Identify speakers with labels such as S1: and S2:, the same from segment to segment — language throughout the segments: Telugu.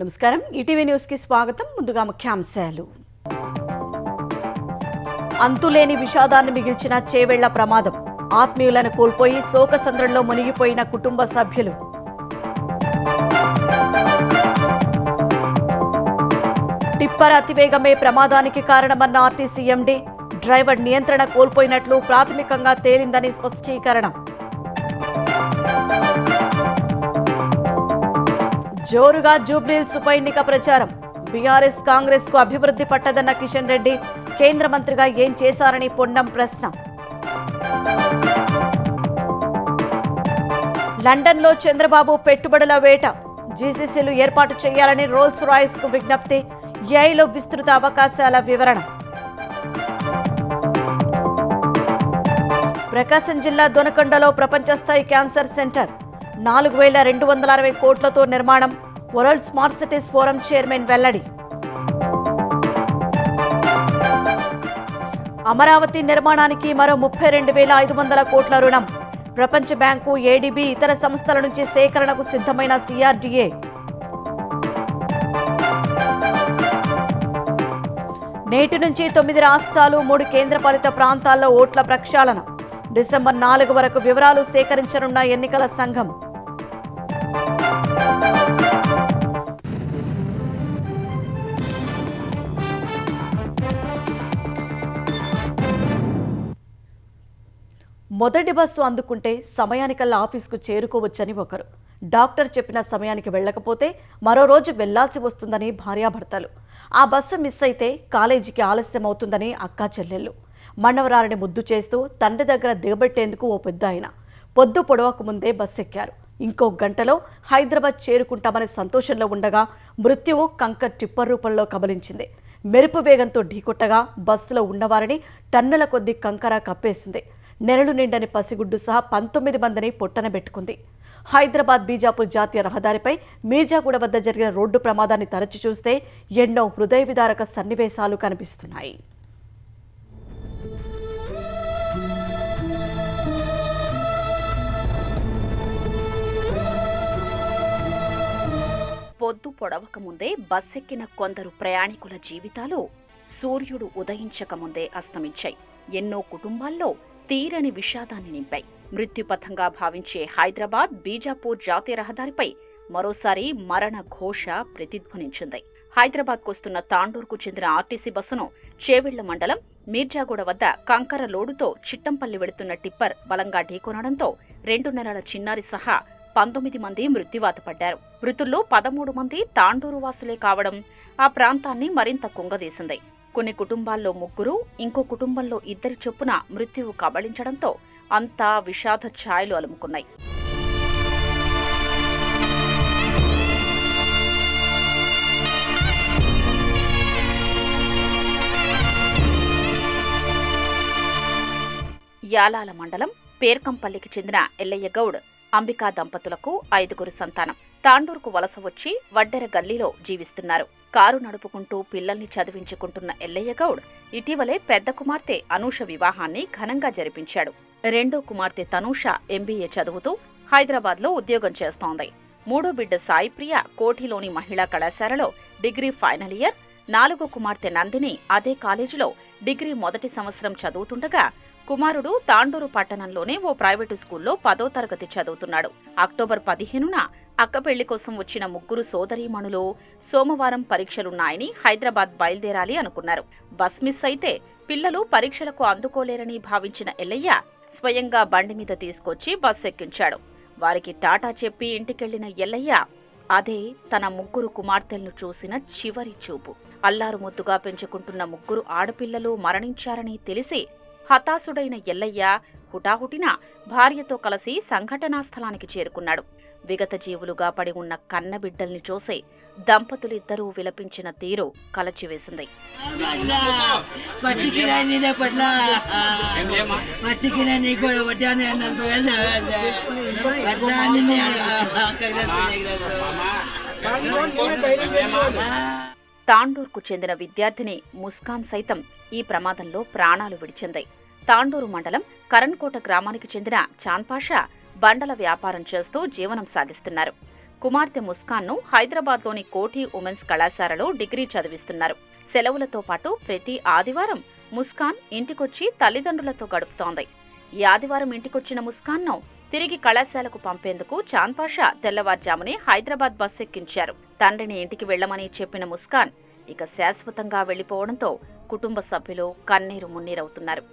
S1: నమస్కారం ఈటీవీ న్యూస్ కి స్వాగతం. ముందుగా ముఖ్యాంశాలు. అంతులేని విషాదాన్ని మిగిల్చిన చేవెళ్ల ప్రమాదం. ఆత్మీయులను కోల్పోయి శోకసంద్రంలో మునిగిపోయిన కుటుంబ సభ్యులు. టిప్పర్ అతివేగమే ప్రమాదానికి కారణమన్న ఆర్టీసీ ఎండీ. డ్రైవర్ నియంత్రణ కోల్పోయినట్లు ప్రాథమికంగా తేలిందని స్పష్టీకరణ. జోరుగా జూబ్లీహిల్స్ ఉప ఎన్నిక ప్రచారం. బీఆర్ఎస్ కాంగ్రెస్ కు అభివృద్ధి పట్టదన్న కిషన్ రెడ్డి. కేంద్ర మంత్రిగా ఏం చేశారని పొన్నం ప్రశ్న. లండన్లో చంద్రబాబు పెట్టుబడుల వేట. జీసీసీలు ఏర్పాటు చేయాలని రోల్స్ రాయ్స్ కు విజ్ఞప్తి. ఏఐలో విస్తృత అవకాశాల వివరణ. ప్రకాశం జిల్లా దొనకొండలో ప్రపంచ స్థాయి క్యాన్సర్ సెంటర్. 4260 కోట్లతో నిర్మాణం. World smart cities forum chairman వెల్లడి. అమరావతి నిర్మాణానికి మరో 32,500 కోట్ల రుణం. ప్రపంచ బ్యాంకు, ఏడీబీ, ఇతర సంస్థల నుంచి సేకరణకు సిద్ధమైన సిఆర్డీఏ. నేటి నుంచి 9 రాష్ట్రాలు, 3 కేంద్రపాలిత ప్రాంతాల్లో ఓట్ల ప్రక్షాళన. డిసెంబర్ 4 వరకు వివరాలు సేకరించనున్న ఎన్నికల సంఘం. మొదటి బస్సు అందుకుంటే సమయానికల్లా ఆఫీసుకు చేరుకోవచ్చని ఒకరు. డాక్టర్ చెప్పిన సమయానికి వెళ్ళకపోతే మరో రోజు వెళ్లాల్సి వస్తుందని భార్యాభర్తలు. ఆ బస్సు మిస్ అయితే కాలేజీకి ఆలస్యం అవుతుందని అక్కా చెల్లెళ్ళు. మనవరాలని ముద్దు చేస్తూ తండ్రి దగ్గర దిగబెట్టేందుకు ఓ పెద్ద ఆయన పొద్దు పొడవకు ముందే బస్సు ఎక్కారు. ఇంకో గంటలో హైదరాబాద్ చేరుకుంటామనే సంతోషంలో ఉండగా మృత్యువు కంకర్ టిప్పర్ రూపంలో కబలించింది. మెరుపు వేగంతో ఢీకొట్టగా బస్సులో ఉన్నవారిని టన్నుల కొద్దీ కంకర కప్పేసింది. నెలలు నిండని పసిగుడ్డు సహా 19 మందిని పొట్టనబెట్టుకుంది. హైదరాబాద్ బీజాపూర్ జాతీయ రహదారిపై మీర్జాగూడ వద్ద జరిగిన రోడ్డు ప్రమాదాన్ని తరచి చూస్తే ఎన్నో హృదయ విదారక సన్నివేశాలు కనిపిస్తున్నాయి.
S2: పొద్దు పొడవక ముందే బస్సెక్కిన కొందరు ప్రయాణికుల జీవితాలు సూర్యుడు ఉదయించకముందే అస్తమించాయి. ఎన్నో కుటుంబాల్లో తీరని విషాదాన్ని నింపాయి. మృత్యుపథంగా భావించే హైదరాబాద్ బీజాపూర్ జాతీయ రహదారిపై మరోసారి మరణ ఘోష ప్రతిధ్వనించింది. హైదరాబాద్కొస్తున్న తాండూర్కు చెందిన ఆర్టీసీ బస్సును చేవెళ్ల మండలం మీర్జాగూడ వద్ద కంకర లోడుతో చిట్టంపల్లి వెళుతున్న టిప్పర్ బలంగా ఢీకొనడంతో 2 నెలల చిన్నారి సహా 19 మంది మృత్యువాత పడ్డారు. మృతుల్లో 13 మంది తాండూరు వాసులే కావడం ఆ ప్రాంతాన్ని మరింత కుంగదీసింది. కొన్ని కుటుంబాల్లో 3, ఇంకో కుటుంబంలో 2 చొప్పున మృత్యువు కబళించడంతో అంతా విషాద ఛాయలు అలుముకున్నాయి. యాలాల మండలం పేర్కంపల్లికి చెందిన ఎల్లయ్య గౌడ్, అంబికా దంపతులకు 5 సంతానం. తాండూర్కు వలస వచ్చి వడ్డెర గల్లీలో జీవిస్తున్నారు. కారు నడుపుకుంటూ పిల్లల్ని చదివించుకుంటున్న ఎల్లయ్య గౌడ్ ఇటీవలే పెద్ద కుమార్తె అనూష వివాహాన్ని ఘనంగా జరిపించాడు. రెండో కుమార్తె తనూష ఎంబీఏ చదువుతూ హైదరాబాద్లో ఉద్యోగం చేస్తోంది. మూడో బిడ్డ సాయిప్రియ కోఠిలోని మహిళా కళాశాలలో డిగ్రీ ఫైనల్ ఇయర్. 4వ కుమార్తె నందిని అదే కాలేజీలో డిగ్రీ మొదటి సంవత్సరం చదువుతుండగా కుమారుడు తాండూరు పట్టణంలోనే ఓ ప్రైవేటు స్కూల్లో 10వ తరగతి చదువుతున్నాడు. అక్టోబర్ 15న అక్క పెళ్లి కోసం వచ్చిన 3 సోదరీమణులు సోమవారం పరీక్షలున్నాయని హైదరాబాద్ బయలుదేరాలి అనుకున్నారు. బస్ మిస్ అయితే పిల్లలు పరీక్షలకు అందుకోలేరని భావించిన ఎల్లయ్య స్వయంగా బండి మీద తీసుకొచ్చి బస్ ఎక్కించాడు. వారికి టాటా చెప్పి ఇంటికెళ్లిన ఎల్లయ్య అదే తన 3 కుమార్తెలను చూసిన చివరి చూపు. అల్లారు ముద్దుగా పెంచుకుంటున్న 3 ఆడపిల్లలు మరణించారని తెలిసి హతాశుడైన ఎల్లయ్య హుటాహుటిన భార్యతో కలిసి సంఘటనా స్థలానికి చేరుకున్నాడు. విగత జీవులుగా పడి ఉన్న కన్నబిడ్డల్ని చూసి దంపతులిద్దరూ విలపించిన తీరు కలచివేసింది. తాండూర్కు చెందిన విద్యార్థిని ముస్కాన్ సైతం ఈ ప్రమాదంలో ప్రాణాలు విడిచింది. తాండూరు మండలం కరణ్కోట గ్రామానికి చెందిన చాన్పాషా బండల వ్యాపారం చేస్తూ జీవనం సాగిస్తున్నారు. కుమార్తె ముస్కాన్ను హైదరాబాద్లోని కోఠి ఉమెన్స్ కళాశాలలో డిగ్రీ చదివిస్తున్నారు. సెలవులతో పాటు ప్రతి ఆదివారం ముస్కాన్ ఇంటికొచ్చి తల్లిదండ్రులతో గడుపుతోంది. ఈ ఆదివారం ఇంటికొచ్చిన ముస్కాన్ను తిరిగి కళాశాలకు పంపేందుకు చాంద్పాషా తెల్లవారుజామునే హైదరాబాద్ బస్ ఎక్కించారు. తండ్రిని ఇంటికి వెళ్లమని చెప్పిన ముస్కాన్ ఇక శాశ్వతంగా వెళ్లిపోవడంతో కుటుంబ సభ్యులు కన్నీరు మున్నీరవుతున్నారు.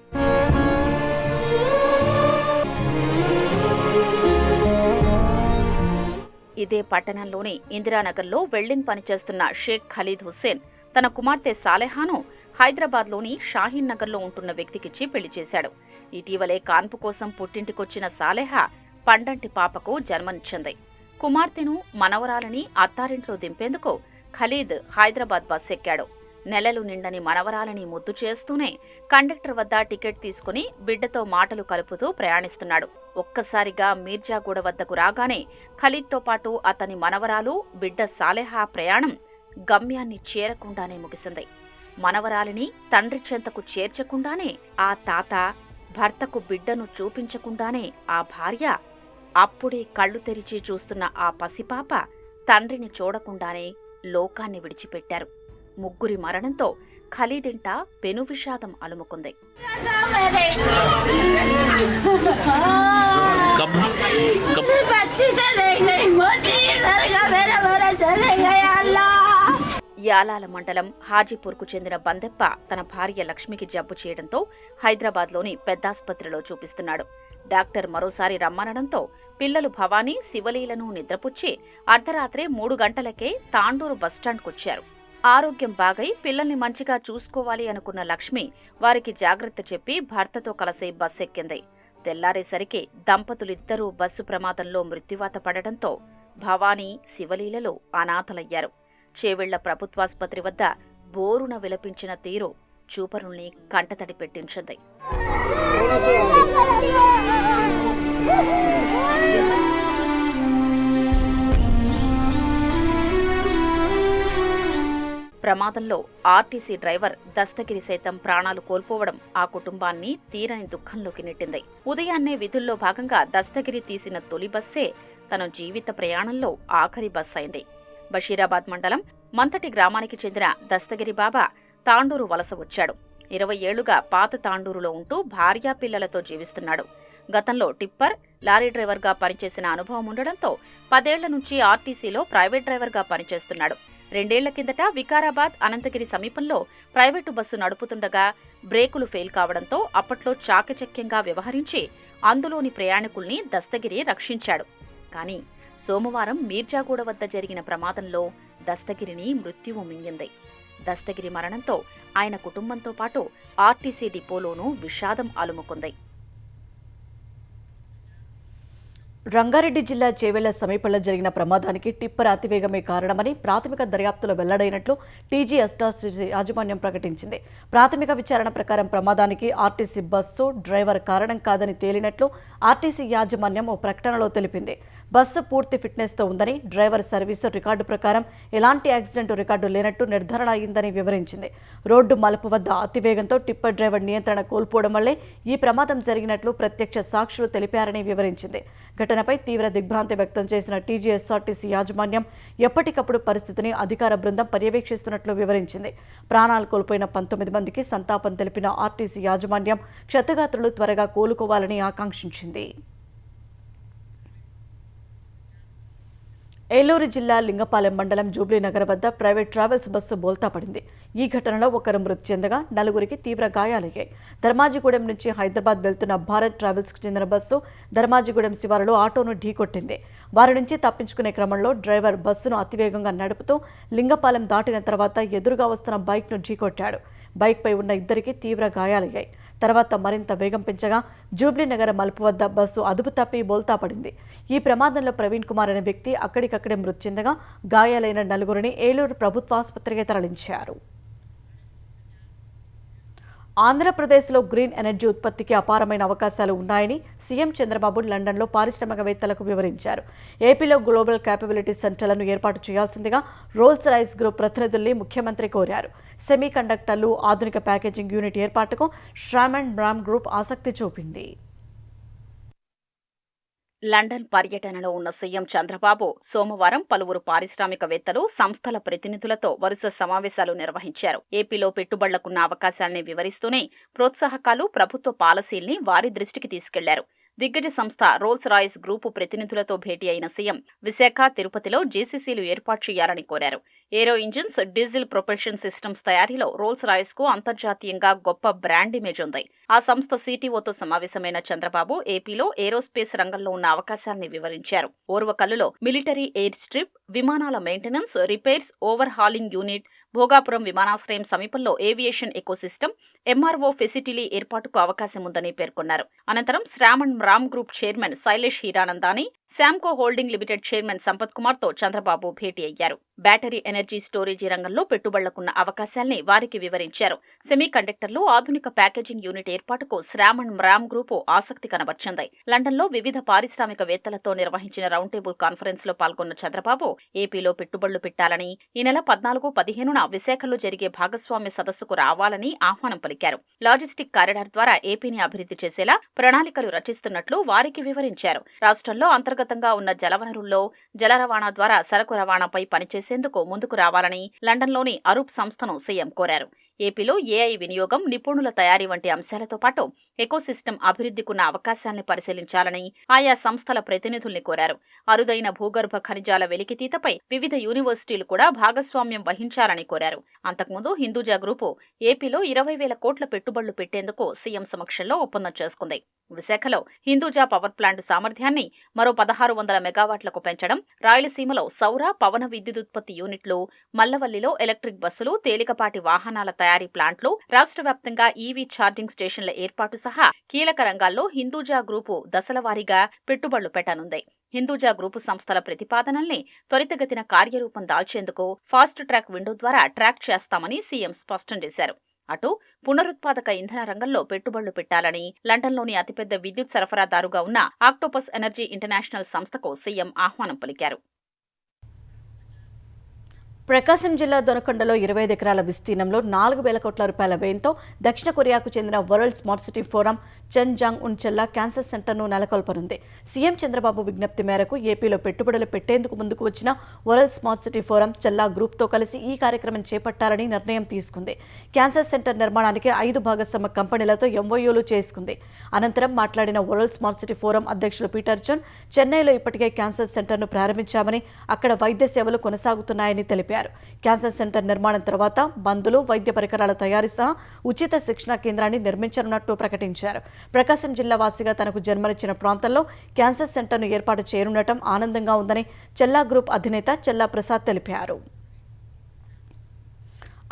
S2: ఇదే పట్టణంలోని ఇందిరానగర్లో వెల్డింగ్ పనిచేస్తున్న షేక్ ఖలీద్ హుస్సేన్ తన కుమార్తె సాలెహాను హైదరాబాద్లోని షాహీన్ నగర్లో ఉంటున్న వ్యక్తికిచ్చి పెళ్లి చేశాడు. ఇటీవలే కాన్పు కోసం పుట్టింటికొచ్చిన సాలెహా పండంటి పాపకు జన్మనిచ్చింది. కుమార్తెను మనవరాలని అత్తారింట్లో దింపేందుకు ఖలీద్ హైదరాబాద్ బస్ ఎక్కాడు. నెలలు నిండని మనవరాలని ముద్దు చేస్తూనే కండక్టర్ వద్ద టికెట్ తీసుకుని బిడ్డతో మాటలు కలుపుతూ ప్రయాణిస్తున్నాడు. ఒక్కసారిగా మీర్జాగూడ వద్దకు రాగానే ఖలీద్తో పాటు అతని మనవరాలు బిడ్డ సాలెహా ప్రయాణం గమ్యాన్ని చేరకుండానే ముగిసింది. మనవరాలిని తండ్రి చెంతకు చేర్చకుండానే ఆ తాత, భర్తకు బిడ్డను చూపించకుండానే ఆ భార్య, అప్పుడే కళ్ళు తెరిచి చూస్తున్న ఆ పసిపాప తండ్రిని చూడకుండానే లోకాన్ని విడిచిపెట్టారు. ముగ్గురి మరణంతో ఖలీదింట పెను విషాదం అలుముకుంది. యాలాల మండలం హాజీపూర్కు చెందిన బందెప్ప తన భార్య లక్ష్మికి జబ్బు చేయడంతో హైదరాబాద్లోని పెద్దాసుపత్రిలో చూపిస్తున్నాడు. డాక్టర్ మరోసారి రమ్మనడంతో పిల్లలు భవానీ, శివలీలను నిద్రపుచ్చి అర్ధరాత్రి 3 గంటలకే తాండూరు బస్టాండ్కొచ్చారు. ఆరోగ్యం బాగై పిల్లల్ని మంచిగా చూసుకోవాలి అనుకున్న లక్ష్మి వారికి జాగ్రత్త చెప్పి భర్తతో కలిసి బస్సెక్కింది. తెల్లారేసరికి దంపతులిద్దరూ బస్సు ప్రమాదంలో మృత్యువాత పడడంతో భవానీ, శివలీలలు అనాథలయ్యారు. చేవెళ్ల ప్రభుత్వాసుపత్రి వద్ద బోరున విలపించిన తీరు చూపరుల్ని కంటతడి పెట్టించింది. ప్రమాదంలో ఆర్టీసీ డ్రైవర్ దస్తగిరి సైతం ప్రాణాలు కోల్పోవడం ఆ కుటుంబాన్ని తీరని దుఃఖంలోకి నెట్టింది. ఉదయాన్నే విధుల్లో భాగంగా దస్తగిరి తీసిన తొలి బస్సే తన జీవిత ప్రయాణంలో ఆఖరి బస్ అయింది. బషీరాబాద్ మండలం మంతటి గ్రామానికి చెందిన దస్తగిరి బాబా తాండూరు వలస వచ్చాడు. 20 ఏళ్లుగా పాత తాండూరులో ఉంటూ భార్యా పిల్లలతో జీవిస్తున్నాడు. గతంలో టిప్పర్, లారీ డ్రైవర్గా పనిచేసిన అనుభవం ఉండడంతో 10 ఏళ్ల నుంచి ఆర్టీసీలో ప్రైవేట్ డ్రైవర్గా పనిచేస్తున్నాడు. 2 ఏళ్ల కిందట వికారాబాద్, అనంతగిరి సమీపంలో ప్రైవేటు బస్సు నడుపుతుండగా బ్రేకులు ఫెయిల్ కావడంతో అప్పట్లో చాకచక్యంగా వ్యవహరించి అందులోని ప్రయాణికుల్ని దస్తగిరి రక్షించాడు. కానీ సోమవారం మీర్జాగూడ వద్ద జరిగిన ప్రమాదంలో దస్తగిరిని మృత్యువు మింగింది. దస్తగిరి మరణంతో ఆయన కుటుంబంతో పాటు ఆర్టీసీ డిపోలోనూ విషాదం అలుముకుంది.
S1: రంగారెడ్డి జిల్లా చేవెళ్ల సమీపంలో జరిగిన ప్రమాదానికి టిప్పర్ అతివేగమే కారణమని ప్రాథమిక దర్యాప్తులో వెల్లడైనట్లు టీజీ ఎస్టార్సీ యాజమాన్యం ప్రకటించింది. ప్రాథమిక విచారణ ప్రకారం ప్రమాదానికి ఆర్టీసీ బస్సు డ్రైవర్ కారణం కాదని తేలినట్లు ఆర్టీసీ యాజమాన్యం ఓ ప్రకటనలో తెలిపింది. బస్సు పూర్తి ఫిట్నెస్తో ఉందని, డ్రైవర్ సర్వీసు రికార్డు ప్రకారం ఎలాంటి యాక్సిడెంట్ రికార్డు లేనట్టు నిర్ధారణ అయిందని వివరించింది. రోడ్డు మలుపు వద్ద అతివేగంతో టిప్పర్ డ్రైవర్ నియంత్రణ కోల్పోవడం వల్లే ఈ ప్రమాదం జరిగినట్లు ప్రత్యక్ష సాక్షులు తెలిపారని వివరించింది. ఘటనపై తీవ్ర దిగ్భ్రాంతి వ్యక్తం చేసిన టీజీఎస్ఆర్టీసీ యాజమాన్యం ఎప్పటికప్పుడు పరిస్థితిని అధికార బృందం పర్యవేక్షిస్తున్నట్లు వివరించింది. ప్రాణాలు కోల్పోయిన 19 మందికి సంతాపం తెలిపిన ఆర్టీసీ యాజమాన్యం క్షతగాత్రులు త్వరగా కోలుకోవాలని ఆకాంక్షించింది. ఏలూరు జిల్లా లింగపాలెం మండలం జూబ్లీనగర్ వద్ద ప్రైవేట్ ట్రావెల్స్ బస్సు బోల్తా పడింది. ఈ ఘటనలో ఒకరు మృతి చెందగా 4గురికి తీవ్ర గాయాలయ్యాయి. ధర్మాజిగూడెం నుంచి హైదరాబాద్ వెళ్తున్న భారత్ ట్రావెల్స్కు చెందిన బస్సు ధర్మాజిగూడెం శివారులో ఆటోను ఢీకొట్టింది. వారి నుంచి తప్పించుకునే క్రమంలో డ్రైవర్ బస్సును అతివేగంగా నడుపుతూ లింగపాలెం దాటిన తర్వాత ఎదురుగా వస్తున్న బైక్ను ఢీకొట్టాడు. బైక్పై ఉన్న 2రికి తీవ్ర గాయాలయ్యాయి. తర్వాత మరింత వేగం పెంచగా జూబ్లీనగర్ మలుపు వద్ద బస్సు అదుపు తప్పి బోల్తా పడింది. ఈ ప్రమాదంలో ప్రవీణ్ కుమార్ అనే వ్యక్తి అక్కడికక్కడే మృతి చెందగా గాయాలైన 4గురిని ఏలూరు ప్రభుత్వాసుపత్రికి తరలించారు. ఆంధ్రప్రదేశ్లో గ్రీన్ ఎనర్జీ ఉత్పత్తికి అపారమైన అవకాశాలు ఉన్నాయని సీఎం చంద్రబాబు లండన్లో పారిశ్రామికవేత్తలకు వివరించారు. ఏపీలో గ్లోబల్ క్యాపబిలిటీ సెంటర్లను ఏర్పాటు చేయాల్సిందిగా రోల్స్ రాయిస్ గ్రూప్ ప్రతినిధుల్ని ముఖ్యమంత్రి కోరారు. సెమీ కండక్టర్లు, ఆధునిక ప్యాకేజింగ్ యూనిట్ ఏర్పాటుకు శ్రామ్ అండ్ బ్రామ్ గ్రూప్ ఆసక్తి చూపింది.
S2: లండన్ పర్యటనలో ఉన్న సీఎం చంద్రబాబు సోమవారం పలువురు పారిశ్రామికవేత్తలు, సంస్థల ప్రతినిధులతో వరుస సమావేశాలు నిర్వహించారు. ఏపీలో పెట్టుబడులకున్న అవకాశాల్ని వివరిస్తూనే ప్రోత్సాహకాలు, ప్రభుత్వ పాలసీల్ని వారి దృష్టికి తీసుకెళ్లారు. దిగ్గజ సంస్థ రోల్స్ రాయిస్ గ్రూపు ప్రతినిధులతో భేటీ అయిన సీఎం విశాఖ, తిరుపతిలో జేసీసీలు ఏర్పాటు చేయాలని కోరారు. ఏరో ఇంజిన్స్, డీజిల్ ప్రొపల్షన్ సిస్టమ్స్ తయారీలో రోల్స్ రాయిస్ కు అంతర్జాతీయంగా గొప్ప బ్రాండ్ ఇమేజ్ ఉంది. ఆ సంస్థ సీటీఓతో సమావేశమైన చంద్రబాబు ఏపీలో ఏరోస్పేస్ రంగంలో ఉన్న అవకాశాల్ని వివరించారు. ఓర్వకల్లులో మిలిటరీ ఎయిర్ స్ట్రిప్, విమానాల maintenance, repairs, over hauling unit, Bhogapuram విమానాశ్రయం సమీపంలో ఏవియేషన్ ఎకోసిస్టమ్, ఎంఆర్ఓ ఫెసిలిటీ ఏర్పాటుకు అవకాశం ఉందని పేర్కొన్నారు. అనంతరం శ్రావణ్ రామ్ గ్రూప్ చైర్మన్ శైలేష్ హీరానందాని, శాంకో holding limited chairman Sampath Kumar తో చంద్రబాబు భేటీ అయ్యారు. బ్యాటరీ ఎనర్జీ స్టోరేజీ రంగంలో పెట్టుబడులకున్న అవకాశాల్ని వారికి వివరించారు. సెమీ కండక్టర్లు, ఆధునిక ప్యాకేజింగ్ యూనిట్ ఏర్పాటుకు శ్రావణ్ రామ్ గ్రూపు ఆసక్తి కనబర్చింది. లండన్లో వివిధ పారిశ్రామికవేత్తలతో నిర్వహించిన రౌండ్ టేబుల్ కాన్ఫరెన్స్ లో పాల్గొన్న చంద్రబాబు ఏపీలో పెట్టుబడులు పెట్టాలని, ఈ నెల 14-15న విశాఖలో జరిగే భాగస్వామ్య సదస్సుకు రావాలని ఆహ్వానం పలికారు. లాజిస్టిక్ కారిడార్ ద్వారా ఏపీని అభివృద్ధి చేసేలా ప్రణాళికలు రచిస్తున్నట్లు వారికి వివరించారు. రాష్ట్రంలో అంతర్గతంగా ఉన్న జలవనరుల్లో జల రవాణా ద్వారా సరకు రవాణాపై పనిచేసేందుకు ముందుకు రావాలని లండన్లోని అరూప్ సంస్థను సీఎం కోరారు. ఏపీలో ఏఐ వినియోగం, నిపుణుల తయారీ వంటి అంశాలతో పాటు ఎకోసిస్టమ్ అభివృద్ధికున్న అవకాశాల్ని పరిశీలించాలని ఆయా సంస్థల ప్రతినిధుల్ని కోరారు. అరుదైన భూగర్భ ఖనిజాల వెలికితీతపై వివిధ యూనివర్సిటీలు కూడా భాగస్వామ్యం వహించాలని కోరారు. అంతకుముందు హిందూజా గ్రూపు ఏపీలో 20,000 కోట్ల పెట్టుబడులు పెట్టేందుకు సీఎం సమక్షంలో ఒప్పందం చేసుకుంది. విశాఖలో హిందూజా పవర్ ప్లాంట్ సామర్థ్యాన్ని మరో 1,600 మెగావాట్లకు పెంచడం, రాయలసీమలో సౌర, పవన విద్యుదుత్పత్తి యూనిట్లు, మల్లవల్లిలో ఎలక్ట్రిక్ బస్సులు, తేలికపాటి వాహనాల తయారీ ప్లాంట్లు, రాష్ట్ర వ్యాప్తంగా ఈవీ ఛార్జింగ్ స్టేషన్ల ఏర్పాటు సహా కీలక రంగాల్లో హిందూజా గ్రూపు దశలవారీగా పెట్టుబడులు పెట్టనుంది. హిందూజా గ్రూపు సంస్థల ప్రతిపాదనల్ని త్వరితగతిన కార్యరూపం దాల్చేందుకు ఫాస్ట్ ట్రాక్ విండో ద్వారా ట్రాక్ చేస్తామని సీఎం స్పష్టం చేశారు. అటు పునరుత్పాదక ఇంధన రంగంలో పెట్టుబడులు పెట్టాలని లండన్లోని అతిపెద్ద విద్యుత్ సరఫరాదారుగా ఉన్న ఆక్టోపస్ ఎనర్జీ ఇంటర్నేషనల్ సంస్థకు సీఎం ఆహ్వానం పలికారు.
S1: ప్రకాశం జిల్లా దొనకొండలో 25 ఎకరాల విస్తీర్ణంలో 4,000 కోట్ల రూపాయల వ్యయంతో దక్షిణ కొరియాకు చెందిన వరల్డ్ స్మార్ట్ సిటీ ఫోరం చెన్ జాంగ్ ఉన్ చెల్లా క్యాన్సర్ సెంటర్ను నెలకొల్పనుంది. సీఎం చంద్రబాబు విజ్ఞప్తి మేరకు ఏపీలో పెట్టుబడులు పెట్టేందుకు ముందుకు వచ్చిన వరల్డ్ స్మార్ట్ సిటీ ఫోరం చెల్లా గ్రూప్తో కలిసి ఈ కార్యక్రమం చేపట్టాలని నిర్ణయం తీసుకుంది. క్యాన్సర్ సెంటర్ నిర్మాణానికి 5 భాగస్వామ్య కంపెనీలతో ఎంఓయూలు చేసుకుంది. అనంతరం మాట్లాడిన వరల్డ్ స్మార్ట్ సిటీ ఫోరం అధ్యక్షులు పీటర్ జోన్, చెన్నైలో ఇప్పటికే క్యాన్సర్ సెంటర్ను ప్రారంభించామని, అక్కడ వైద్య సేవలు కొనసాగుతున్నాయని తెలిపారు. క్యాన్సర్ సెంటర్ నిర్మాణం తర్వాత మందులు, వైద్య పరికరాల తయారీ సహా ఉచిత శిక్షణా కేంద్రాన్ని నిర్మించనున్నట్టు ప్రకటించారు. ప్రకాశం జిల్లా వాసిగా తనకు జన్మనిచ్చిన ప్రాంతంలో క్యాన్సర్ సెంటర్ను ఏర్పాటు చేయనుండటం ఆనందంగా ఉందని చెల్లా గ్రూప్ అధినేత చెల్లా ప్రసాద్ తెలిపారు.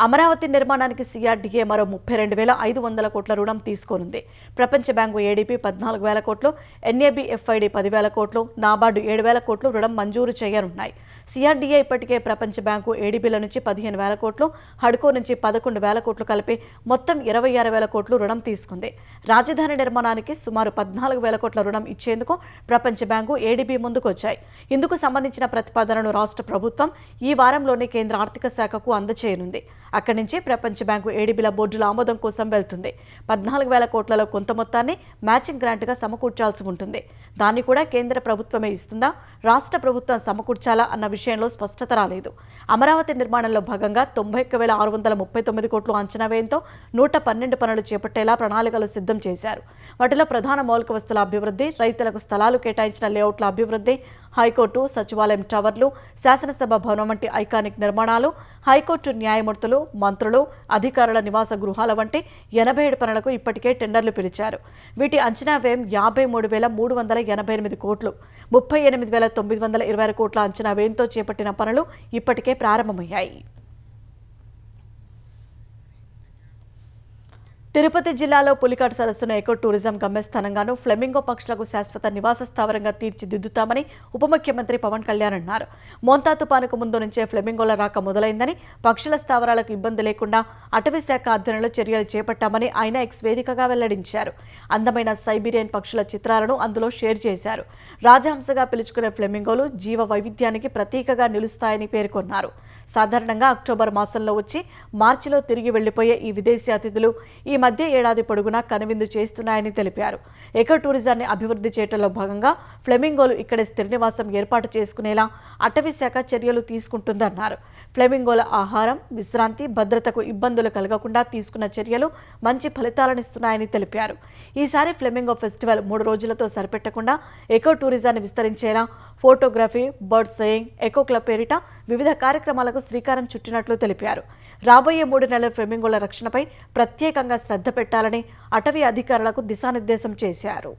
S1: అమరావతి నిర్మాణానికి సిఆర్డీఏ మరో 32,500 కోట్ల రుణం తీసుకోనుంది. ప్రపంచ బ్యాంకు ఏడీపీ 14,000 కోట్లు, ఎన్ఏబీఎఫ్ఐడి 10,000 కోట్లు, నాబార్డు 7,000 కోట్లు రుణం మంజూరు చేయనున్నాయి. సిఆర్డీఏ ఇప్పటికే ప్రపంచ బ్యాంకు ఏడీబీల నుంచి 15,000 కోట్లు, హడ్కో నుంచి 11,000 కోట్లు కలిపి మొత్తం 26,000 కోట్లు రుణం తీసుకుంది. రాజధాని నిర్మాణానికి సుమారు 14,000 కోట్ల రుణం ఇచ్చేందుకు ప్రపంచ బ్యాంకు, ఏడీబీ ముందుకొచ్చాయి. ఇందుకు సంబంధించిన ప్రతిపాదనను రాష్ట్ర ప్రభుత్వం ఈ వారంలోనే కేంద్ర ఆర్థిక శాఖకు అందజేయనుంది. అక్కడి నుంచి ప్రపంచ బ్యాంకు, ఏడీబీల బోర్డుల ఆమోదం కోసం వెళ్తుంది. 14,000 కోట్లలో కొంత మొత్తాన్ని మ్యాచింగ్ గ్రాంట్గా సమకూర్చాల్సి ఉంటుంది. దాన్ని కూడా కేంద్ర ప్రభుత్వమే ఇస్తుందా, రాష్ట్ర ప్రభుత్వం సమకూర్చాలా అన్న విషయంలో స్పష్టత రాలేదు. అమరావతి నిర్మాణంలో భాగంగా 91,639 కోట్లు అంచనా వ్యయంతో 112 పనులు చేపట్టేలా ప్రణాళికలు సిద్ధం చేశారు. వాటిలో ప్రధాన మౌలిక వస్తువుల అభివృద్ధి, రైతులకు స్థలాలు కేటాయించిన లేఅవుట్ల అభివృద్ధి, హైకోర్టు, సచివాలయం టవర్లు, శాసనసభ భవనం వంటి ఐకానిక్ నిర్మాణాలు, హైకోర్టు న్యాయమూర్తులు, మంత్రులు, అధికారుల నివాస గృహాల వంటి 87 పనులకు ఇప్పటికే టెండర్లు పిలిచారు. వీటి అంచనా వ్యయం 53,388 కోట్లు. 38,926 కోట్ల అంచనా వ్యయంతో చేపట్టిన పనులు ఇప్పటికే ప్రారంభమయ్యాయి. తిరుపతి జిల్లాలో పులికాట్ సరస్సును ఎకో టూరిజం గమ్యస్థానంగాను, ఫ్లెమింగో పక్షులకు శాశ్వత నివాస స్థావరంగా తీర్చిదిద్దుతామని ఉప ముఖ్యమంత్రి పవన్ కళ్యాణ్ అన్నారు. మోంతా తుపానుకు ముందు నుంచే ఫ్లెమింగోల రాక మొదలైందని, పక్షుల స్థావరాలకు ఇబ్బంది లేకుండా అటవీ శాఖ ఆధ్వర్యంలో చర్యలు చేపట్టామని ఆయన ఎక్స్ వేదికగా వెల్లడించారు. అందమైన సైబీరియన్ పక్షుల చిత్రాలను అందులో షేర్ చేశారు. రాజహంసగా పిలుచుకునే ఫ్లెమింగోలు జీవ వైవిధ్యానికి ప్రతీకగా నిలుస్తాయని పేర్కొన్నారు. సాధారణంగా అక్టోబర్ మాసంలో వచ్చి మార్చిలో తిరిగి వెళ్లిపోయే ఈ విదేశీ అతిథులు ఈ మధ్య ఏడాది పొడుగునా కనువిందు చేస్తున్నాయని తెలిపారు. ఎకో టూరిజాన్ని అభివృద్ధి చేయడంలో భాగంగా ఫ్లెమింగోలు ఇక్కడే స్థిర నివాసం ఏర్పాటు చేసుకునేలా అటవీ శాఖ చర్యలు తీసుకుంటుందన్నారు. ఫ్లెమింగోల ఆహారం, విశ్రాంతి, భద్రతకు ఇబ్బందులు కలగకుండా తీసుకున్న చర్యలు మంచి ఫలితాలనిస్తున్నాయని తెలిపారు. ఈసారి ఫ్లెమింగో ఫెస్టివల్ 3 రోజులతో సరిపెట్టకుండా ఎకో టూరిజాన్ని విస్తరించేలా ఫోటోగ్రఫీ, బర్డ్ సేయింగ్, ఎకో క్లబ్ పేరిట వివిధ కార్యక్రమాలకు శ్రీకారం చుట్టినట్లు తెలిపారు. రాబోయే 3 నెలల ఫ్లెమింగోల రక్షణపై ప్రత్యేకంగా శ్రద్ధ పెట్టాలని అటవీ అధికారులకు దిశానిర్దేశం చేశారు.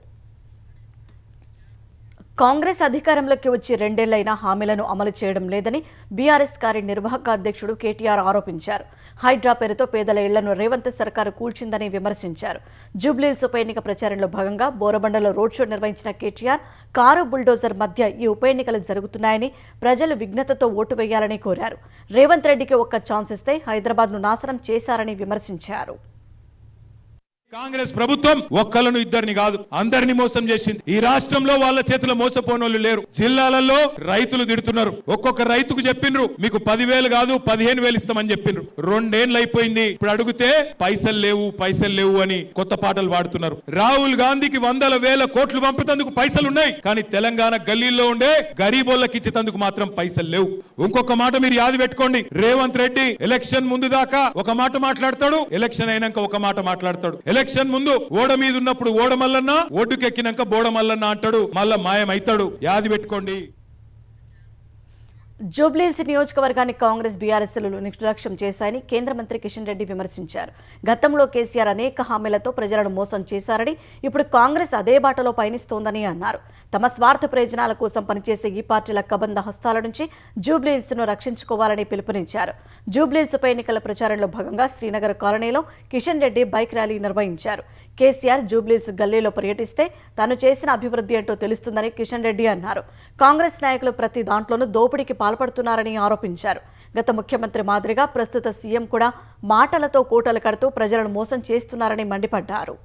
S1: కాంగ్రెస్ అధికారంలోకి వచ్చి 2 ఏళ్లైనా హామీలను అమలు చేయడం లేదని బీఆర్ఎస్ కార్యనిర్వాహక అధ్యక్షుడు కేటీఆర్ ఆరోపించారు. హైడ్రా పేరుతో పేదల ఇళ్లను రేవంత్ సర్కారు కూల్చిందని విమర్శించారు. జూబ్లీహిల్స్ ఉప ఎన్నిక ప్రచారంలో భాగంగా బోరబండలో రోడ్ షో నిర్వహించిన కేటీఆర్ కారు బుల్డోజర్ మధ్య ఈ ఉప ఎన్నికలు జరుగుతున్నాయని, ప్రజలు విఘ్నతతో ఓటు వేయాలని కోరారు. రేవంత్ రెడ్డికి ఒక్క ఛాన్స్ ఇస్తే హైదరాబాద్ను నాశనం చేశారని విమర్శించారు.
S3: కాంగ్రెస్ ప్రభుత్వం ఒక్కలను ఇద్దరిని కాదు, అందరిని మోసం చేసింది. ఈ రాష్ట్రంలో వాళ్ళ చేతిలో మోసపోనోళ్ళు లేరు. జిల్లాలలో రైతులు తిడుతున్నారు. ఒక్కొక్క రైతుకు చెప్పిండ్రు మీకు 10,000 కాదు 15,000 ఇస్తామని చెప్పిండ్రు. 2 ఏళ్ళు అయిపోయింది. ఇప్పుడు అడిగితే పైసలు లేవు అని కొత్త పాటలు పాడుతున్నారు. రాహుల్ గాంధీకి 100,000 కోట్లు పంపుతందుకు పైసలు ఉన్నాయి, కానీ తెలంగాణ గల్లీల్లో ఉండే గరీబోళ్ళకి ఇచ్చేందుకు మాత్రం పైసలు లేవు. ఇంకొక మాట మీరు యాది పెట్టుకోండి. రేవంత్ రెడ్డి ఎలక్షన్ ముందు దాకా ఒక మాట మాట్లాడతాడు, ఎలక్షన్ అయినాక ఒక మాట మాట్లాడతాడు. ఎలక్షన్ ముందు ఓడ మీద ఉన్నప్పుడు ఓడమల్లన్న, ఒడ్డుకెక్కినాక బోడమల్లన్న అంటాడు, మళ్ళా మాయమైతాడు. యాది పెట్టుకోండి.
S1: జూబ్లీహిల్స్ నియోజకవర్గాన్ని కాంగ్రెస్ బీఆర్ఎస్లు నిర్లక్ష్యం చేశాయని కేంద్ర మంత్రి కిషన్ రెడ్డి విమర్శించారు. గతంలో కేసీఆర్ అనేక హామీలతో ప్రజలను మోసం చేశారని, ఇప్పుడు కాంగ్రెస్ అదే బాటలో పయనిస్తోందని అన్నారు. తమ స్వార్థ ప్రయోజనాల కోసం పనిచేసే ఈ పార్టీల కబంధ హస్తాల నుంచి జూబ్లీహిల్స్ను రక్షించుకోవాలని పిలుపునిచ్చారు. జూబ్లీహిల్స్ ఉప ఎన్నికల ప్రచారంలో భాగంగా శ్రీనగర్ కాలనీలో కిషన్ రెడ్డి బైక్ ర్యాలీ నిర్వహించారు. కేసీఆర్ జూబ్లీహిల్స్ గల్లీలో పర్యటిస్తే తాను చేసిన అభివృద్ధి ఏంటో తెలుస్తుందని కిషన్ రెడ్డి అన్నారు. కాంగ్రెస్ నాయకులు ప్రతి దాంట్లోనూ దోపిడీకి పాల్పడుతున్నారని ఆరోపించారు. గత ముఖ్యమంత్రి మాదిరిగా ప్రస్తుత సీఎం కూడా మాటలతో కోటలు కడుతూ ప్రజలను మోసం చేస్తున్నారని మండిపడ్డారు.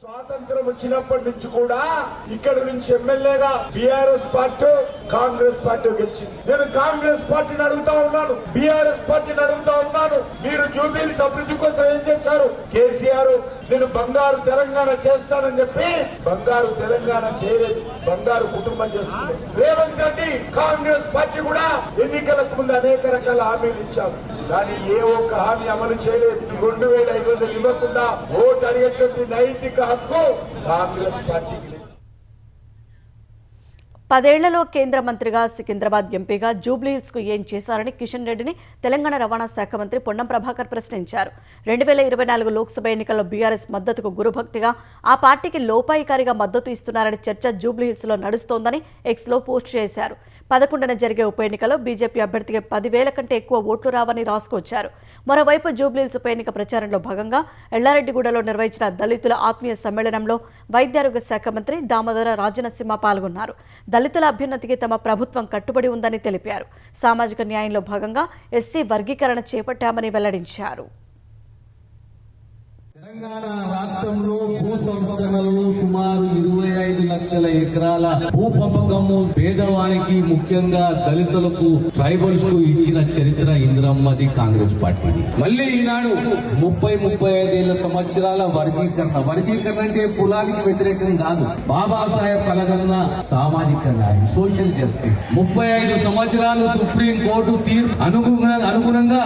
S4: స్వాతంత్రం వచ్చినప్పటి నుంచి కూడా ఇక్కడ నుంచి ఎమ్మెల్యేగా బీఆర్ఎస్ పార్టీ కాంగ్రెస్ పార్టీ గెలిచింది. నేను కాంగ్రెస్ పార్టీని అడుగుతా ఉన్నాను, బీఆర్ఎస్ పార్టీని అడుగుతా ఉన్నాను, మీరు జూబ్లీహిల్స్ అభివృద్ధి కోసం ఏం చేశారు? కేసీఆర్ నేను బంగారు తెలంగాణ చేస్తానని చెప్పి బంగారు తెలంగాణ చేయలేదు, బంగారు కుటుంబం చేస్తుంది. రేవంత్ రెడ్డి కాంగ్రెస్ పార్టీ కూడా ఎన్నికలకు ముందు అనేక రకాల హామీలు ఇచ్చారు, కానీ ఏ ఒక్క హామీ అమలు చేయలేదు. 2,500 ఇవ్వకుండా ఓటు అడిగేటువంటి నైతిక హక్కు కాంగ్రెస్ పార్టీకి.
S1: 10 ఏళ్లలో కేంద్ర మంత్రిగా, సికింద్రాబాద్ ఎంపీగా జూబ్లీహిల్స్కు ఏం చేశారని కిషన్ రెడ్డిని తెలంగాణ రవాణా శాఖ మంత్రి పొన్నం ప్రభాకర్ ప్రశ్నించారు. 2024 లోక్సభ ఎన్నికల్లో బీఆర్ఎస్ మద్దతుకు గురుభక్తిగా ఆ పార్టీకి లోపాయికారిగా మద్దతు ఇస్తున్నారని చర్చ జూబ్లీహిల్స్లో నడుస్తోందని ఎక్స్లో పోస్ట్ చేశారు. 11న జరిగే ఉప ఎన్నికలో బీజేపీ అభ్యర్థికి 10,000 కంటే ఎక్కువ ఓట్లు రావని రాసుకొచ్చారు. మరోవైపు జూబ్లీహిల్స్ ఉప ఎన్నిక ప్రచారంలో భాగంగా ఎల్లారెడ్డిగూడలో నిర్వహించిన దళితుల ఆత్మీయ సమ్మేళనంలో వైద్యారోగ్య శాఖ మంత్రి దామోదర రాజనరసింహ పాల్గొన్నారు. దళితుల అభ్యున్నతికి తమ ప్రభుత్వం కట్టుబడి ఉందని తెలిపారు. సామాజిక న్యాయంలో భాగంగా ఎస్సీ వర్గీకరణ చేపట్టామని వెల్లడించారు.
S5: తెలంగాణ రాష్ట్రంలో భూ సంస్కరణలు సుమారు 25 లక్షల ఎకరాల భూ పంపకము పేదవానికి, ముఖ్యంగా దళితులకు, ట్రైబల్స్ కు ఇచ్చిన చరిత్ర ఇందిరమ్మది, కాంగ్రెస్ పార్టీది. మళ్ళీ ఈనాడు 30-35 సంవత్సరాల వర్గీకరణ అంటే కులానికి వ్యతిరేకం కాదు, బాబాసాహెబ్ కలగన్న సామాజిక న్యాయం, సోషల్ జస్టిస్. 35 సంవత్సరాలు సుప్రీం కోర్టు తీర్పు అనుగుణంగా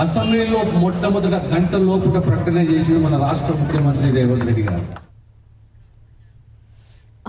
S5: అసెంబ్లీలో మొట్టమొదట గంట లోపల ప్రకటన చేసిన మన రాష్ట్ర ముఖ్యమంత్రి రేవంత్ రెడ్డి గారు.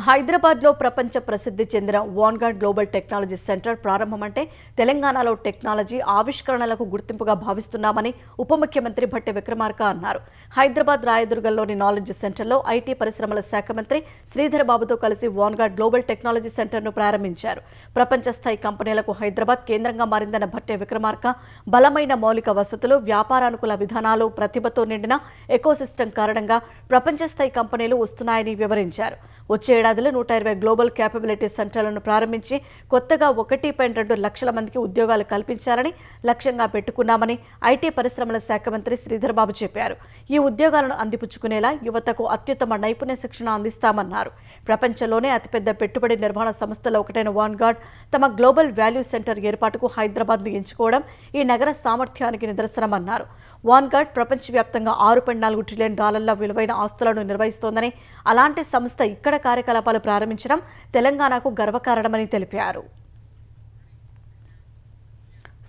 S1: హైదరాబాద్లో ప్రపంచ ప్రసిద్ధి చెందిన వాన్గార్డ్ గ్లోబల్ టెక్నాలజీ సెంటర్ ప్రారంభమంటే తెలంగాణలో టెక్నాలజీ ఆవిష్కరణలకు గుర్తింపుగా భావిస్తున్నామని ఉప ముఖ్యమంత్రి భట్టి విక్రమార్క అన్నారు. హైదరాబాద్ రాయదుర్గంలోని నాలెడ్జ్ సెంటర్లో ఐటీ పరిశ్రమల శాఖ మంత్రి శ్రీధర్ బాబుతో కలిసి వాన్గార్డ్ గ్లోబల్ టెక్నాలజీ సెంటర్ను ప్రారంభించారు. ప్రపంచ స్థాయి కంపెనీలకు హైదరాబాద్ కేంద్రంగా మారిందన్న భట్టి విక్రమార్క బలమైన మౌలిక వసతులు, వ్యాపారానుకూల విధానాలు, ప్రతిభతో నిండిన ఎకోసిస్టమ్ కారణంగా ప్రపంచ స్థాయి కంపెనీలు వస్తున్నాయని వివరించారు. వచ్చే ఏడాదిలో 120 గ్లోబల్ క్యాపబిలిటీ సెంటర్లను ప్రారంభించి కొత్తగా 1.2 లక్షల మందికి ఉద్యోగాలు కల్పించాలని లక్ష్యంగా పెట్టుకున్నామని ఐటీ పరిశ్రమల శాఖ మంత్రి శ్రీధర్ బాబు చెప్పారు. ఈ ఉద్యోగాలను అందిపుచ్చుకునేలా యువతకు అత్యుత్తమ నైపుణ్య శిక్షణ అందిస్తామన్నారు. ప్రపంచంలోనే అతిపెద్ద పెట్టుబడి నిర్వహణ సంస్థలో ఒకటైన వాన్గార్డ్ తమ గ్లోబల్ వాల్యూ సెంటర్ ఏర్పాటుకు హైదరాబాద్ను ఎంచుకోవడం ఈ నగర సామర్థ్యానికి నిదర్శనమన్నారు. వాన్గార్డ్ ప్రపంచవ్యాప్తంగా $6.4 ట్రిలియన్ విలువైన ఆస్తులను నిర్వహిస్తోందని, అలాంటి సంస్థ ఇక్కడ కార్యకలాపాలు ప్రారంభించడం తెలంగాణకు గర్వకారణమని తెలిపారు.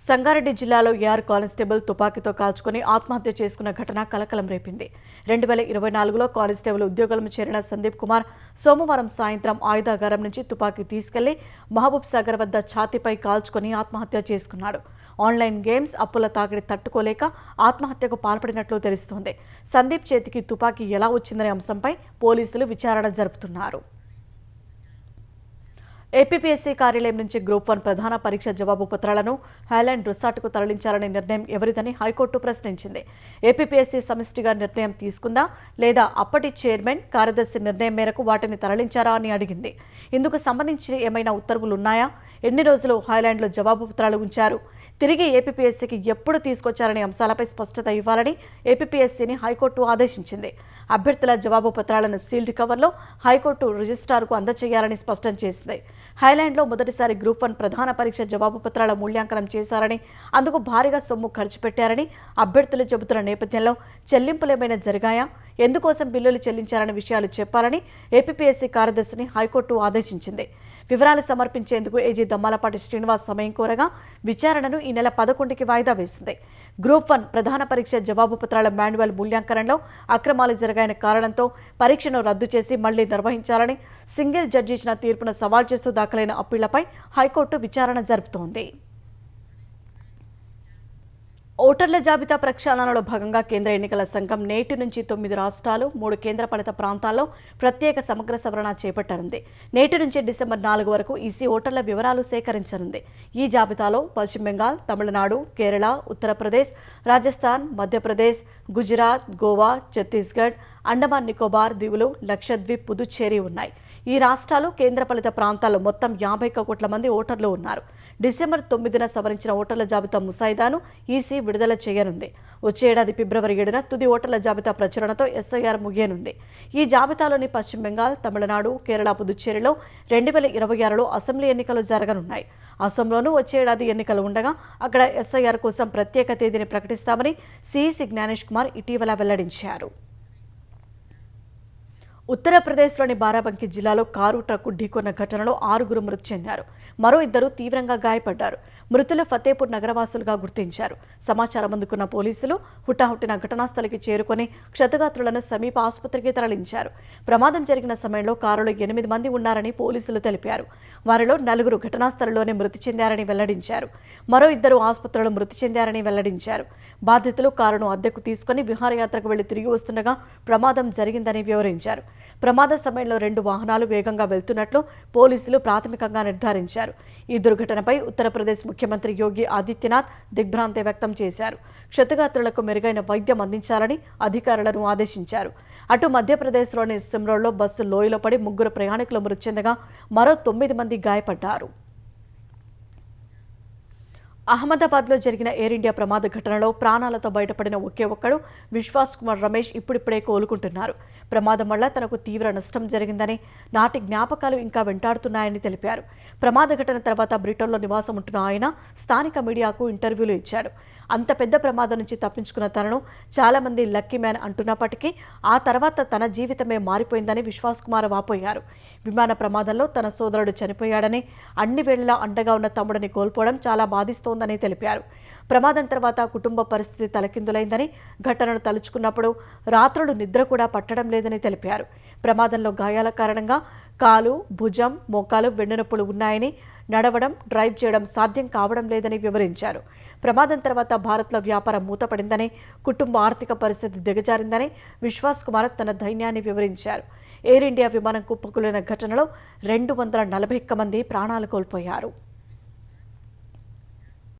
S1: సంగారెడ్డి జిల్లాలో ఏఆర్ కానిస్టేబుల్ తుపాకీతో కాల్చుకుని ఆత్మహత్య చేసుకున్న ఘటన కలకలం రేపింది. 2024లో కానిస్టేబుల్ ఉద్యోగంలో చేరిన సందీప్ కుమార్ సోమవారం సాయంత్రం ఆయుధాగారం నుంచి తుపాకీ తీసుకెళ్లి మహబూబ్ సాగర్ వద్ద ఛాతీపై కాల్చుకుని ఆత్మహత్య చేసుకున్నాడు. ఆన్లైన్ గేమ్స్ అప్పుల తాకిడి తట్టుకోలేక ఆత్మహత్యకు పాల్పడినట్లు తెలుస్తోంది. సందీప్ చేతికి తుపాకీ ఎలా వచ్చిందనే అంశంపై పోలీసులు విచారణ జరుపుతున్నారు. ఏపీపీఎస్సీ కార్యాలయం నుంచి గ్రూప్ 1 ప్రధాన పరీక్ష జవాబు పత్రాలను హైలాండ్ రిసార్టుకు తరలించాలనే నిర్ణయం ఎవరిదని హైకోర్టు ప్రశ్నించింది. ఏపీపీఎస్సీ సమిష్టిగా నిర్ణయం తీసుకుందా లేదా అప్పటి చైర్మన్, కార్యదర్శి నిర్ణయం మేరకు వాటిని తరలించారా అని అడిగింది. ఇందుకు సంబంధించి ఏమైనా ఉత్తర్వులున్నాయా? ఎన్ని రోజులు హైలాండ్లో జవాబు పత్రాలు ఉంచారు? తిరిగి ఏపీపీఎస్సీకి ఎప్పుడు తీసుకొచ్చారనే అంశాలపై స్పష్టత ఇవ్వాలని ఏపీపీఎస్సీని హైకోర్టు ఆదేశించింది. అభ్యర్థుల జవాబు పత్రాలను సీల్డ్ కవర్లో హైకోర్టు రిజిస్ట్రార్కు అందజేయాలని స్పష్టం చేసింది. హైలాండ్లో మొదటిసారి గ్రూప్ 1 ప్రధాన పరీక్ష జవాబు పత్రాల మూల్యాంకనం చేశారని, అందుకు భారీగా సొమ్ము ఖర్చు పెట్టారని అభ్యర్థులు చెబుతున్న నేపథ్యంలో చెల్లింపులేమైనా జరిగాయా, ఎందుకోసం బిల్లులు చెల్లించారనే విషయాలు చెప్పాలని ఏపీపీఎస్సీ కార్యదర్శిని హైకోర్టు ఆదేశించింది. వివరాలు సమర్పించేందుకు ఏజీ దమ్మాలపాటి శ్రీనివాస్ సమయం కోరగా విచారణను ఈ నెల 11కి వాయిదా వేసింది. గ్రూప్ 1 ప్రధాన పరీక్ష జవాబు పత్రాల మాన్యువల్ మూల్యాంకనంలో అక్రమాలు జరిగాయన్న కారణంతో పరీక్షను రద్దు చేసి మళ్లీ నిర్వహించాలని సింగిల్ జడ్జి ఇచ్చిన తీర్పును సవాల్ చేస్తూ దాఖలైన అప్పీళ్లపై హైకోర్టు విచారణ జరుపుతోంది. ఓటర్ల జాబితా ప్రక్షాళనలో భాగంగా కేంద్ర ఎన్నికల సంఘం నేటి నుంచి 9 రాష్ట్రాలు, 3 కేంద్రపాలిత ప్రాంతాల్లో ప్రత్యేక సమగ్ర సవరణ చేపట్టనుంది. నేటి నుంచి డిసెంబర్ 4 వరకు ఈసీ ఓటర్ల వివరాలు సేకరించనుంది. ఈ జాబితాలో పశ్చిమ బెంగాల్, తమిళనాడు, కేరళ, ఉత్తరప్రదేశ్, రాజస్థాన్, మధ్యప్రదేశ్, గుజరాత్, గోవా, ఛత్తీస్గఢ్, అండమాన్ నికోబార్ దీవులు, లక్షద్వీప్, పుదుచ్చేరి ఉన్నాయి. ఈ రాష్ట్రాలు, కేంద్రపాలిత ప్రాంతాల్లో మొత్తం 51 కోట్ల మంది ఓటర్లు ఉన్నారు. డిసెంబర్ 9న సవరించిన ఓటర్ల జాబితా ముసాయిదాను ఈసీ విడుదల చేయనుంది. వచ్చే ఏడాది ఫిబ్రవరి 7న తుది ఓటర్ల జాబితా ప్రచురణతో ఎస్ఐఆర్ ముగియనుంది. ఈ జాబితాలోని పశ్చిమ బెంగాల్, తమిళనాడు, కేరళ, పుదుచ్చేరిలో 2026లో అసెంబ్లీ ఎన్నికలు జరగనున్నాయి. అసోంలోనూ వచ్చే ఏడాది ఎన్నికలు ఉండగా అక్కడ ఎస్ఐఆర్ కోసం ప్రత్యేక తేదీని ప్రకటిస్తామని సిఈసి జ్ఞానేష్ కుమార్ ఇటీవల వెల్లడించారు. ఉత్తరప్రదేశ్లోని బారాబంకీ జిల్లాలో కారు ట్రక్కు ఢీకొన్న ఘటనలో 6 మృతి చెందారు. మరో 2 తీవ్రంగా గాయపడ్డారు. మృతులు ఫతేపూర్ నగరవాసులుగా గుర్తించారు. సమాచారం అందుకున్న పోలీసులు హుటాహుటిన ఘటనాస్థలికి చేరుకుని క్షతగాత్రులను సమీప ఆసుపత్రికి తరలించారు. ప్రమాదం జరిగిన సమయంలో కారులో 8 మంది ఉన్నారని పోలీసులు తెలిపారు. వారిలో 4 ఘటనాస్థలిలోనే మృతి చెందారని వెల్లడించారు. మరో 2 ఆసుపత్రిలో మృతి చెందారని వెల్లడించారు. బాధితులు కారును అద్దెకు తీసుకుని విహారయాత్రకు వెళ్లి తిరిగి వస్తుండగా ప్రమాదం జరిగిందని వివరించారు. ప్రమాద సమయంలో 2 వాహనాలు వేగంగా వెళ్తున్నట్లు పోలీసులు ప్రాథమికంగా నిర్ధారించారు. ఈ దుర్ఘటనపై ఉత్తరప్రదేశ్ ముఖ్యమంత్రి యోగి ఆదిత్యనాథ్ దిగ్భ్రాంతి వ్యక్తం చేశారు. క్షతగాత్రులకు మెరుగైన వైద్యం అందించాలని అధికారులను ఆదేశించారు. అటు మధ్యప్రదేశ్లోని సిమ్రోడ్లో బస్సు లోయలో పడి 3 ప్రయాణికులు మృతి చెందగా మరో 9 మంది గాయపడ్డారు. అహ్మదాబాద్లో జరిగిన ఎయిర్ ఇండియా ప్రమాద ఘటనలో ప్రాణాలతో బయటపడిన ఒకే ఒక్కడు విశ్వాస్ కుమార్ రమేష్ ఇప్పుడిప్పుడే కోలుకుంటున్నారు. ప్రమాదం వల్ల తనకు తీవ్ర నష్టం జరిగిందని, నాటి జ్ఞాపకాలు ఇంకా వెంటాడుతున్నాయని తెలిపారు. ప్రమాద ఘటన తర్వాత బ్రిటన్లో నివాసం ఉంటున్న ఆయన స్థానిక మీడియాకు ఇంటర్వ్యూలు ఇచ్చాడు. అంత పెద్ద ప్రమాదం నుంచి తప్పించుకున్న తనను చాలామంది లక్కీ మ్యాన్ అంటున్నప్పటికీ ఆ తర్వాత తన జీవితమే మారిపోయిందని విశ్వాస్ కుమార్ వాపోయారు. విమాన ప్రమాదంలో తన సోదరుడు చనిపోయాడని, అన్ని వేళలా అండగా ఉన్న తమ్ముడిని కోల్పోవడం చాలా బాధిస్తోందని తెలిపారు. ప్రమాదం తర్వాత కుటుంబ పరిస్థితి తలకిందులైందని, ఘటనను తలుచుకున్నప్పుడు రాత్రులు నిద్ర కూడా పట్టడం లేదని తెలిపారు. ప్రమాదంలో గాయాల కారణంగా కాలు, భుజం, మోకాలు వెన్నునొప్పులు ఉన్నాయని, నడవడం, డ్రైవ్ చేయడం సాధ్యం కావడం లేదని వివరించారు. ప్రమాదం తర్వాత భారత్లో వ్యాపారం మూతపడిందని, కుటుంబ ఆర్థిక పరిస్థితి దిగజారిందని విశ్వాస్ కుమార్ తన ధైర్యాన్ని వివరించారు. ఎయిర్ ఇండియా విమానం కుప్పకూలిన ఘటనలో 241 మంది ప్రాణాలు కోల్పోయారు.